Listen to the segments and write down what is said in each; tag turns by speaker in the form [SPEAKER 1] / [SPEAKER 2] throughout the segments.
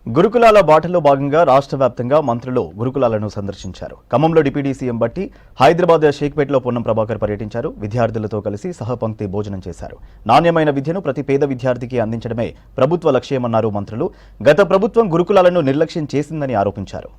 [SPEAKER 1] గురుకులాల బాటలో భాగంగా రాష్ట్ర వ్యాప్తంగా మంత్రులు గురుకులాలను సందర్శించారు. ఖమ్మంలో డిప్యూటీ సీఎం బట్టి, హైదరాబాద్ షేక్పేటలో పొన్నం ప్రభాకర్ పర్యటించారు. విద్యార్థులతో కలిసి సహపంక్తి భోజనం చేశారు. నాణ్యమైన విద్యను ప్రతి పేద విద్యార్థికి అందించడమే ప్రభుత్వ లక్ష్యమన్నారు మంత్రులు. గత ప్రభుత్వం గురుకులాలను నిర్లక్ష్యం చేసిందని ఆరోపించారు.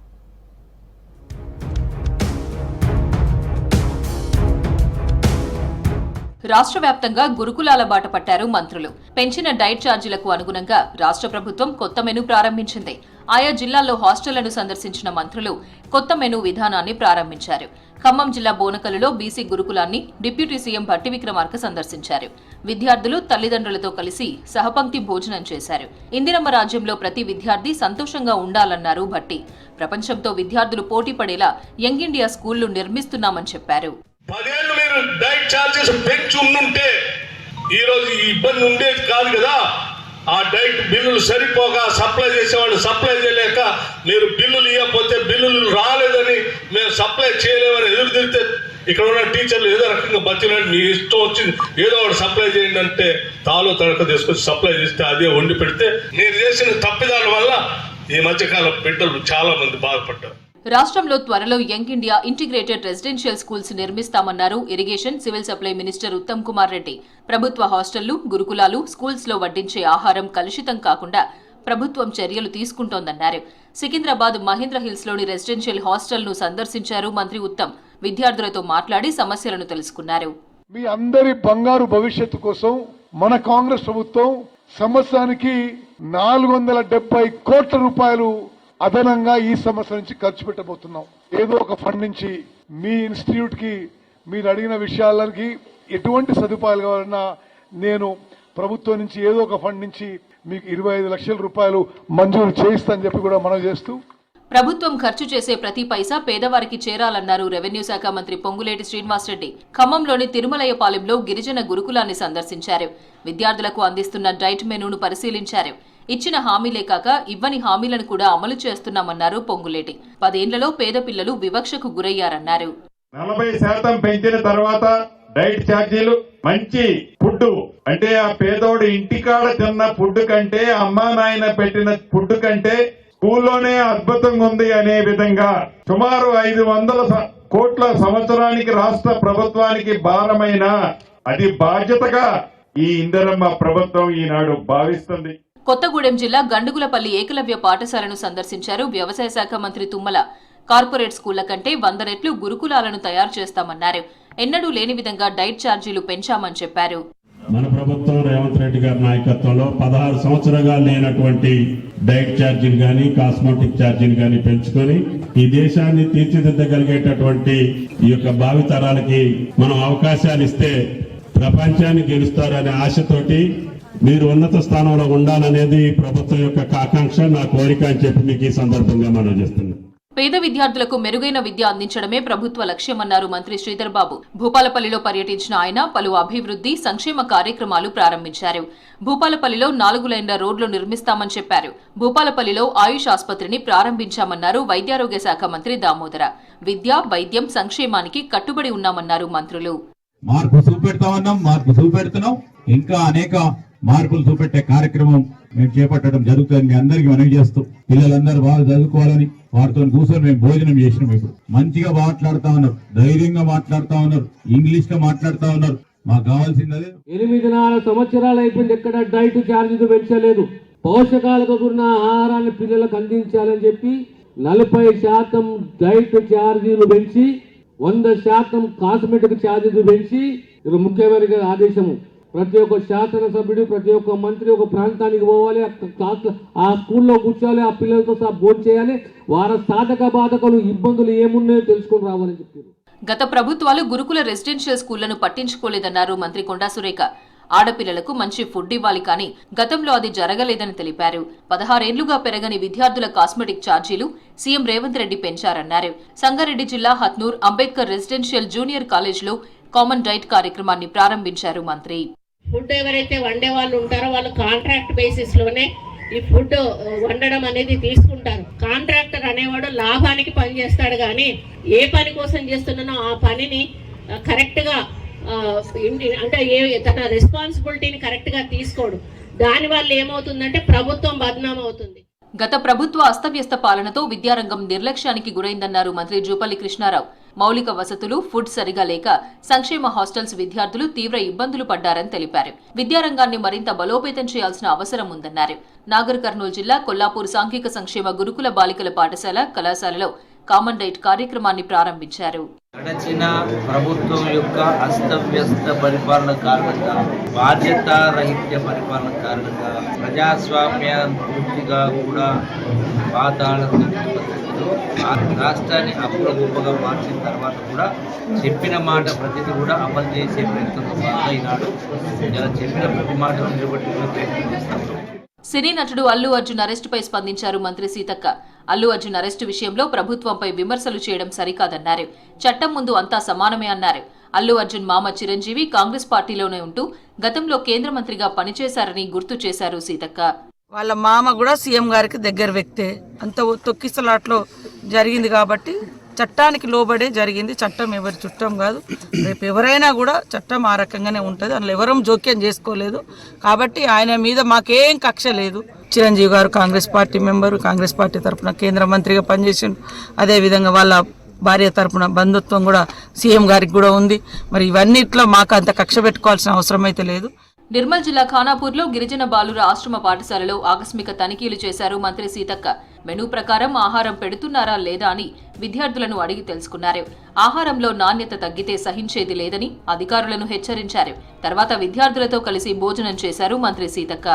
[SPEAKER 2] రాష్ట్ర వ్యాప్తంగా గురుకులాల బాట పట్టారు మంత్రులు. పెంచిన డైట్ ఛార్జీలకు అనుగుణంగా రాష్ట్ర ప్రభుత్వం కొత్త మెనూ ప్రారంభించింది. ఆయా జిల్లాల్లో హాస్టళ్లను సందర్శించిన మంత్రులు కొత్త మెనూ విధానాన్ని ప్రారంభించారు. ఖమ్మం జిల్లా బోనకలులో బీసీ గురుకులాన్ని డిప్యూటీ సీఎం భట్టి విక్రమార్క సందర్శించారు. విద్యార్థులు తల్లిదండ్రులతో కలిసి సహపంక్తి భోజనం చేశారు. ఇందిరమ్మ రాజ్యంలో ప్రతి విద్యార్థి సంతోషంగా ఉండాలన్నారు భట్టి. ప్రపంచంతో విద్యార్థులు పోటీ పడేలా యంగ్ ఇండియా స్కూళ్లు నిర్మిస్తున్నామని చెప్పారు.
[SPEAKER 3] 10 ఏళ్ళు మీరు డైట్ ఛార్జెస్ పెంచి ఉండుంటే ఈరోజు ఈ ఇబ్బంది ఉండేది కాదు కదా. ఆ డైట్ బిల్లులు సరిపోగా సప్లై చేసేవాళ్ళు సప్లై చేయలేక, మీరు బిల్లులు ఇవ్వకపోతే బిల్లులు రాలేదని మేము సప్లై చేయలేమని ఎదురు తిరిగితే ఇక్కడ ఉన్న టీచర్లు ఏదో రకంగా బతికినట్టు మీ ఇష్టం వచ్చింది ఏదో ఒకటి సప్లై చేయండి అంటే తాలో తడక తీసుకొచ్చి సప్లై చేస్తే అదే వండి పెడితే మీరు చేసిన తప్పిదాల వల్ల ఈ మధ్యకాలం బిడ్డలు చాలా మంది బాధపడ్డారు.
[SPEAKER 2] రాష్ట్రంలో త్వరలో young India integrated residential schools నిర్మిస్తామన్నారు irrigation, civil supply minister Uttam Kumar Reddy. ప్రభుత్వ హాస్టళ్లు, గురుకులాలు, స్కూల్స్ లో వడ్డించే ఆహారం కలుషితం కాకుండా ప్రభుత్వం చర్యలు తీసుకుంటోందన్నారు. సికింద్రాబాద్ మహేంద్ర హిల్స్ లోని రెసిడెన్షియల్ హాస్టల్ ను సందర్శించారు మంత్రి ఉత్తమ్. విద్యార్థులతో మాట్లాడి సమస్యలను తెలుసుకున్నారు.
[SPEAKER 4] మీ అందరి బంగారు భవిష్యత్తు కోసం మన కాంగ్రెస్ ప్రభుత్వం సంవత్సరానికి 470 కోట్ల రూపాయలు అదనంగా ఈ సంవత్సరం నుంచి ఖర్చు పెట్టబోతున్నాం. ఏదో ఒక ఫండ్ నుంచి మీ ఇన్స్టిట్యూట్ కి మీరు అడిగిన విషయాలకి ఎటువంటి సదుపాయాలు కావాలన్నా నేను ప్రభుత్వం నుంచి ఏదో ఒక ఫండ్ నుంచి మీకు 25 లక్షల రూపాయలు మంజూరు చేయిస్తానని చెప్పి కూడా మనం చేస్తూ,
[SPEAKER 2] ప్రభుత్వం ఖర్చు చేసే ప్రతి పైసా పేదవారికి చేరాలన్నారు రెవెన్యూ శాఖ మంత్రి పొంగులేటి శ్రీనివాసరెడ్డి. ఖమ్మంలోని తిరుమలయ్యపాలెంలో గిరిజన గురుకులాన్ని సందర్శించారు. విద్యార్థులకు అందిస్తున్న డైట్ మెనూను పరిశీలించారు. ఇచ్చిన హామీలే కాక ఇవ్వని హామీలను కూడా అమలు చేస్తున్నామన్నారు పొంగులేటి. 10 ఏళ్లలో పేద పిల్లలు వివక్షకు గురయ్యారన్నారు.
[SPEAKER 5] 40% పెంచిన తర్వాత డైట్ ఛార్జీలు, మంచి ఫుడ్ అంటే ఆ పేదోడు ఇంటికాడ తిన్న ఫుడ్ కంటే, అమ్మా నాయన పెట్టిన ఫుడ్ కంటే స్కూల్లోనే అద్భుతంగా ఉంది అనే విధంగా సుమారు 500 కోట్ల సంవత్సరానికి రాష్ట్ర ప్రభుత్వానికి భారమైన అది బాధ్యతగా ఈ ఇందిరమ్మ ప్రభుత్వం ఈనాడు భావిస్తుంది.
[SPEAKER 2] కొత్తగూడెం జిల్లా గండుగులపల్లి ఏకలవ్య పాఠశాలను సందర్శించారు వ్యవసాయ శాఖ మంత్రి తుమ్మల. కార్పొరేట్ స్కూళ్ల కంటే 100 రెట్లు గురుకులాలను తయారు చేస్తామన్నారు. ఎన్నడూ లేని విధంగా డైట్ ఛార్జీలు పెంచామని చెప్పారు.
[SPEAKER 6] మన ప్రభుత్వం రేవంత్ రెడ్డి గారి నాయకత్వంలో 16 సంవత్సరాలుగా లేనటువంటి డైట్ ఛార్జీలు గానీ, కాస్మెటిక్ ఛార్జీలు గానీ పెంచుకొని ఈ దేశాన్ని తీర్చిదిద్దగలిగేటటువంటి ఈ యొక్క భావితరాలకి మనం అవకాశాలు ఇస్తే ప్రపంచాన్ని గెలుస్తారనే ఆశతోటి మీరు ఉన్నత స్థానంలో ఉండాలనేది ప్రభుత్వం యొక్క ఆకాంక్ష, నా కోరిక అని చెప్పి మీకు ఈ సందర్భంగా మనం చేస్తున్నాం.
[SPEAKER 2] పేద విద్యార్థులకు మెరుగైన విద్య అందించడమే ప్రభుత్వ లక్ష్యమన్నారు మంత్రి శ్రీధర్ బాబు. భూపాలపల్లిలో పర్యటించిన ఆయన పలు అభివృద్ధి, సంక్షేమ కార్యక్రమాలు ప్రారంభించారు. భూపాలపల్లిలో 4 లైన్ల రోడ్లు నిర్మిస్తామని చెప్పారు. భూపాలపల్లిలో ఆయుష్ ఆసుపత్రిని ప్రారంభించామన్నారు వైద్యారోగ్య శాఖ మంత్రి దామోదర. విద్య, వైద్యం, సంక్షేమానికి కట్టుబడి ఉన్నామన్నారు మంత్రులు.
[SPEAKER 7] మార్పు చూపెడుతున్నాం. ఇంకా అనేక మార్పులు చూపెట్టే కార్యక్రమం మేము చేపట్టడం జరుగుతుంది. మీ అందరికీ మనవి చేస్తూ, పిల్లలందరూ బాగా చదువుకోవాలని వారితో కూర్చొని మేము భోజనం చేసినాం. ఇప్పుడు మంచిగా మాట్లాడుతా ఉన్నారు, ధైర్యంగా మాట్లాడుతా ఉన్నారు, ఇంగ్లీష్ లో మాట్లాడుతా ఉన్నారు. మాకు కావాల్సింది అదే.
[SPEAKER 8] 8 సంవత్సరాలు అయిపోయింది, ఎక్కడ డైట్ ఛార్జీలు పెంచలేదు. పోషకాలతో కూడిన ఆహారాన్ని పిల్లలకు అందించాలని చెప్పి 40% డైట్ ఛార్జీలు పెంచి 100% కాస్మెటిక్ ఛార్జీలు పెంచి ముఖ్యమైన ఆదేశము. ప్రతి ఒక్క శాసనసభ్యుడు, ప్రతి ఒక్క మంత్రి ఒక ప్రాంతానికి పోవాలి, ఆ స్కూల్లో కూర్చోవాలి, ఆ పిల్లలతో సహా భోజనం చేయాలి, వారి సాధక బాధకాలు ఇబ్బందులు ఏమున్నాయో తెలుసుకొని రావాలని చెప్పారు.
[SPEAKER 2] గత ప్రభుత్వాలు గురుకుల రెసిడెన్షియల్ స్కూళ్లను పట్టించుకోలేదన్నారు మంత్రి కొండా సురేఖ. ఆడపిల్లలకు మంచి ఫుడ్ ఇవ్వాలి కానీ గతంలో అది జరగలేదని తెలిపారు. 16 ఏళ్లుగా పెరగని విద్యార్థుల కాస్మెటిక్ ఛార్జీలు సీఎం రేవంత్ రెడ్డి పెంచారన్నారు. సంగారెడ్డి జిల్లా హత్నూర్ అంబేద్కర్ రెసిడెన్షియల్ జూనియర్ కాలేజ్లో కామన్ డైట్ కార్యక్రమాన్ని ప్రారంభించారు మంత్రి.
[SPEAKER 9] ఫుడ్ ఎవరైతే వండే వాళ్ళు ఉంటారో వాళ్ళు కాంట్రాక్ట్ బేసిస్ లోనే ఈ ఫుడ్ వండడం అనేది తీసుకుంటారు. కాంట్రాక్టర్ అనేవాడు లాభానికి పని చేస్తాడు కానీ ఏ పని కోసం చేస్తున్నానో ఆ పనిని కరెక్ట్ గా అంటే తన రెస్పాన్సిబిలిటీని కరెక్ట్ గా తీసుకోడు. దాని వల్ల ఏమవుతుందంటే ప్రభుత్వం బదనాం అవుతుంది.
[SPEAKER 2] గత ప్రభుత్వ అస్తవ్యస్త పాలనతో విద్యారంగం నిర్లక్ష్యానికి గురైందన్నారు మంత్రి జూపల్లి కృష్ణారావు. మౌలిక వసతులు, ఫుడ్ సరిగా లేక సంక్షేమ హాస్టల్స్ విద్యార్థులు తీవ్ర ఇబ్బందులు పడ్డారని తెలిపారు. విద్యారంగాన్ని మరింత బలోపేతం చేయాల్సిన అవసరం ఉందన్నారు. నాగర్ కర్నూలు జిల్లా కొల్లాపూర్ సాంఘిక సంక్షేమ గురుకుల బాలికల పాఠశాల, కళాశాలలో కామన్ డైట్ కార్యక్రమాన్ని ప్రారంభించారు.
[SPEAKER 10] గడచిన ప్రభుత్వం యొక్క అస్తవ్యస్త పరిపాలన కారణంగా, బాధ్యతారహిత్య పరిపాలన కారణంగా ప్రజాస్వామ్య పూర్తిగా కూడా పాతాళ రాష్ట్రాన్ని అప్పుల గొప్పగా మార్చిన తర్వాత కూడా చెప్పిన మాట ప్రతిదీ కూడా అమలు చేసే ప్రయత్నంలో భాగంగా ఈనాడు చెప్పిన ప్రతి మాటను నిలబెట్టుకునే ప్రయత్నం చేస్తాం.
[SPEAKER 2] సినీ నటుడు అల్లు అర్జున్ అరెస్టుపై స్పందించారు మంత్రి సీతక్క. అల్లు అర్జున్ అరెస్టు విషయంలో ప్రభుత్వంపై విమర్శలు చేయడం సరికాదన్నారు. చట్టం ముందు అంతా సమానమే అన్నారు. అల్లు అర్జున్ మామ చిరంజీవి కాంగ్రెస్ పార్టీలోనే ఉంటూ గతంలో కేంద్ర మంత్రిగా పనిచేశారని గుర్తు చేశారు సీతక్క.
[SPEAKER 11] వాళ్ళ మామ కూడా సీఎం గారికి దగ్గర వ్యక్తే. అంత తొక్కిసలాట్లో జరిగింది కాబట్టి చట్టానికి లోబడే జరిగింది. చట్టం ఎవరి చుట్టం కాదు. రేపు ఎవరైనా కూడా చట్టం ఆ రకంగానే ఉంటుంది. అందులో ఎవరూ జోక్యం చేసుకోలేదు. కాబట్టి ఆయన మీద మాకేం కక్ష లేదు. చిరంజీవి గారు Congress party member, Congress party తరఫున కేంద్ర మంత్రిగా పనిచేసిండు. అదేవిధంగా వాళ్ళ భార్య తరఫున బంధుత్వం కూడా సీఎం గారికి కూడా ఉంది. మరి ఇవన్నిట్లో మాకు అంత కక్ష పెట్టుకోవాల్సిన అవసరం అయితే లేదు.
[SPEAKER 2] నిర్మల్ జిల్లా ఖానాపూర్లో గిరిజన బాలుర ఆశ్రమ పాఠశాలలో ఆకస్మిక తనిఖీలు చేశారు మంత్రి సీతక్క. మెనూ ప్రకారం ఆహారం పెడుతున్నారా లేదా అని విద్యార్థులను అడిగి తెలుసుకున్నారు. ఆహారంలో నాణ్యత తగ్గితే సహించేది లేదని అధికారులను హెచ్చరించారు. తర్వాత విద్యార్థులతో కలిసి భోజనం చేశారు మంత్రి సీతక్క.